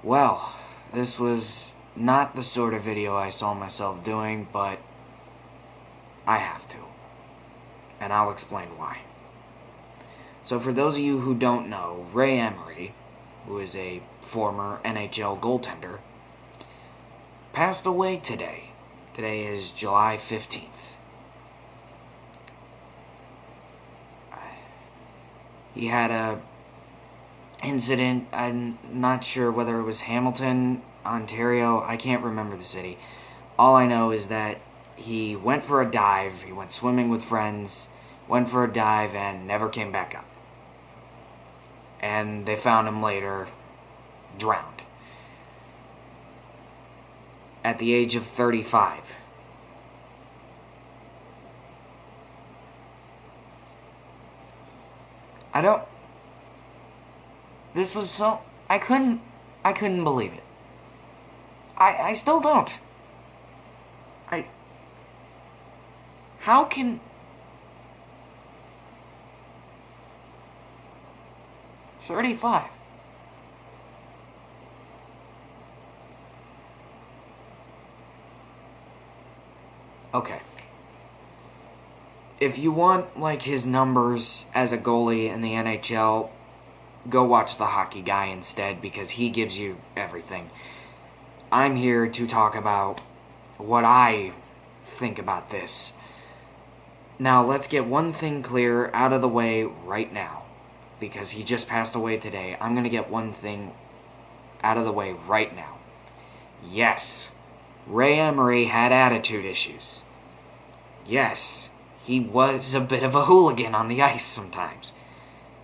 Well, this was not the sort of video I saw myself doing, but I have to. And I'll explain why. So for those of you who don't know, Ray Emery, who is a former NHL goaltender, passed away today. Today is July 15th. He had a incident, I'm not sure whether it was Hamilton, Ontario, I can't remember the city. All I know is that he went for a dive, he went swimming with friends, went for a dive and never came back up. And they found him later, drowned. At the age of 35. This was so, I couldn't believe it. I still don't. How can... 35. Okay. If you want, like, his numbers as a goalie in the NHL, go watch The Hockey Guy instead, because he gives you everything. I'm here to talk about what I think about this. Now, let's get one thing clear out of the way right now, because he just passed away today. I'm going to get one thing out of the way right now. Yes, Ray Emery had attitude issues. Yes, he was a bit of a hooligan on the ice sometimes.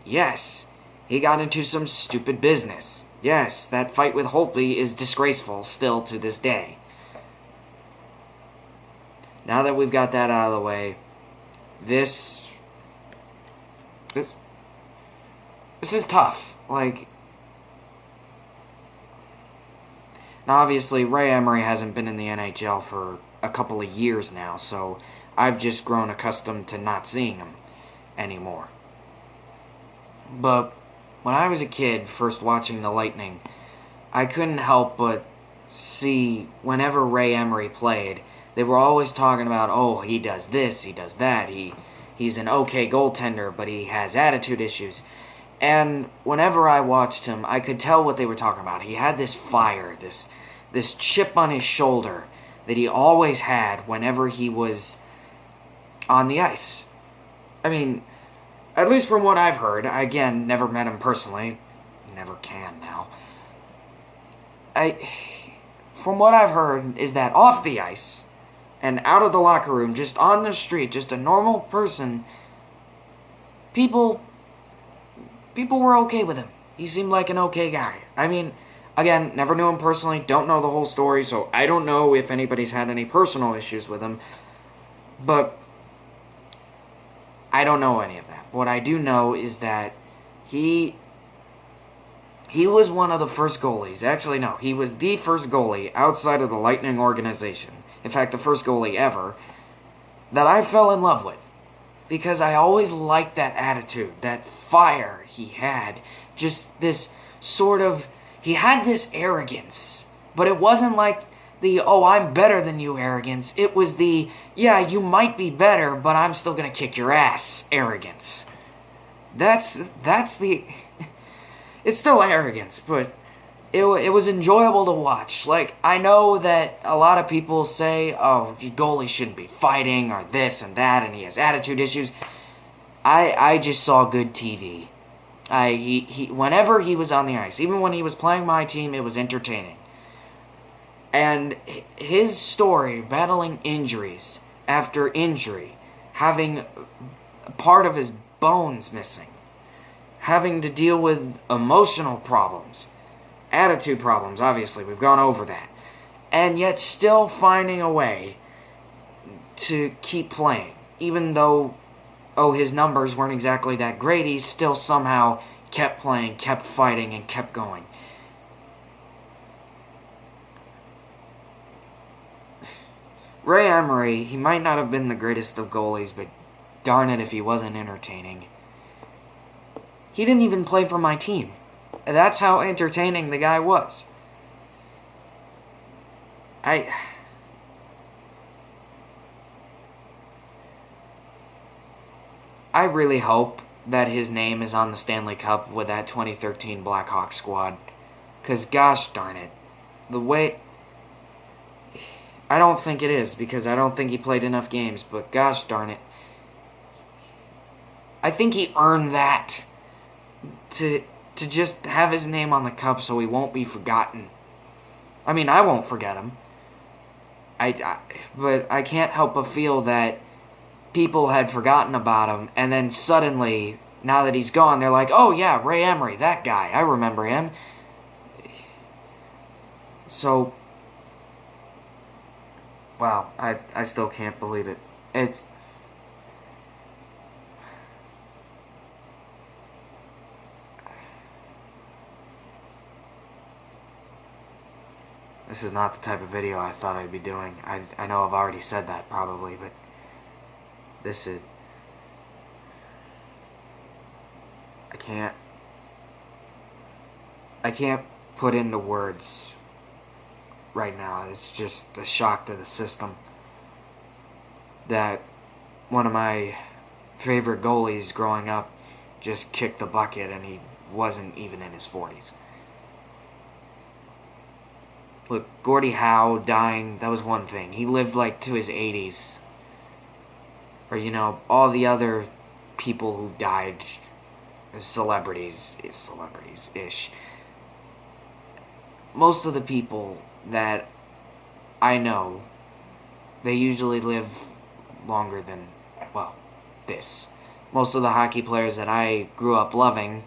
Yes, he got into some stupid business. Yes, that fight with Holtby is disgraceful still to this day. Now that we've got that out of the way, this is tough. Like, now obviously Ray Emery hasn't been in the NHL for a couple of years now, so I've just grown accustomed to not seeing him anymore. But when I was a kid, first watching the Lightning, I couldn't help but see whenever Ray Emery played, they were always talking about, oh, he does this, he does that, he's an okay goaltender, but he has attitude issues. And whenever I watched him, I could tell what they were talking about. He had this fire, this chip on his shoulder that he always had whenever he was on the ice. I mean, at least from what I've heard, I, again, never met him personally, never can now. From what I've heard is that off the ice and out of the locker room, just on the street, just a normal person, people were okay with him. He seemed like an okay guy. I mean, again, never knew him personally, don't know the whole story, so I don't know if anybody's had any personal issues with him, but I don't know any of that. What I do know is that he was one of the first goalies. Actually, no, he was the first goalie outside of the Lightning organization. In fact, the first goalie ever that I fell in love with. Because I always liked that attitude, that fire he had. Just this sort of, he had this arrogance. But it wasn't like the, oh, I'm better than you arrogance. It was the, yeah, you might be better, but I'm still going to kick your ass arrogance. That's the, it's still arrogance, but it was enjoyable to watch. Like, I know that a lot of people say, oh, goalie shouldn't be fighting, or this and that, and he has attitude issues. I just saw good TV. Whenever he was on the ice, even when he was playing my team, it was entertaining. And his story, battling injuries after injury, having part of his bones missing, having to deal with emotional problems, attitude problems, obviously, we've gone over that, and yet still finding a way to keep playing, even though, oh, his numbers weren't exactly that great, he still somehow kept playing, kept fighting, and kept going. Ray Emery, he might not have been the greatest of goalies, but darn it if he wasn't entertaining. He didn't even play for my team. That's how entertaining the guy was. I really hope that his name is on the Stanley Cup with that 2013 Blackhawks squad. Because gosh darn it, the way... I don't think it is, because I don't think he played enough games, but gosh darn it. I think he earned that to just have his name on the cup so he won't be forgotten. I mean, I won't forget him. But I can't help but feel that people had forgotten about him, and then suddenly, now that he's gone, they're like, oh yeah, Ray Emery, that guy, I remember him. So, wow, I still can't believe it. This is not the type of video I thought I'd be doing. I know I've already said that probably, but this is... I can't put into words right now. It's just a shock to the system that one of my favorite goalies growing up just kicked the bucket and he wasn't even in his 40s. Look, Gordie Howe dying, that was one thing. He lived like to his 80s. Or, you know, all the other people who died, celebrities-ish. Most of the people that I know, they usually live longer than, well, this. Most of the hockey players that I grew up loving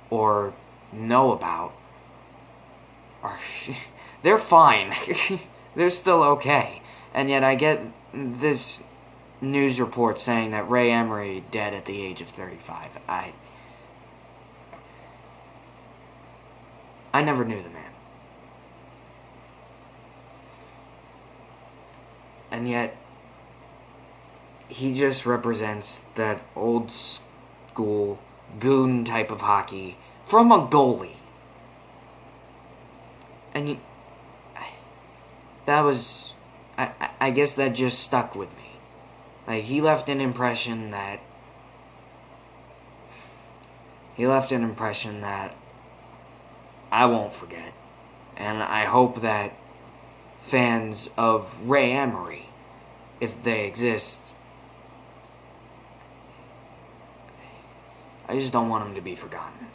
or know about are... they're fine. They're still okay. And yet I get this news report saying that Ray Emery dead at the age of 35. I never knew the man. And yet, he just represents that old school goon type of hockey from a goalie. And that was, I guess that just stuck with me. Like, he left an impression that I won't forget. And I hope that fans of Ray Emery, if they exist, I just don't want him to be forgotten.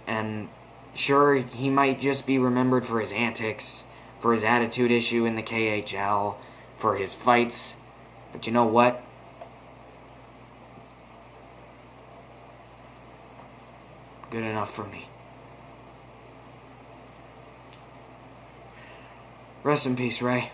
And sure, he might just be remembered for his antics, for his attitude issue in the KHL, for his fights, but you know what? Good enough for me. Rest in peace, Ray.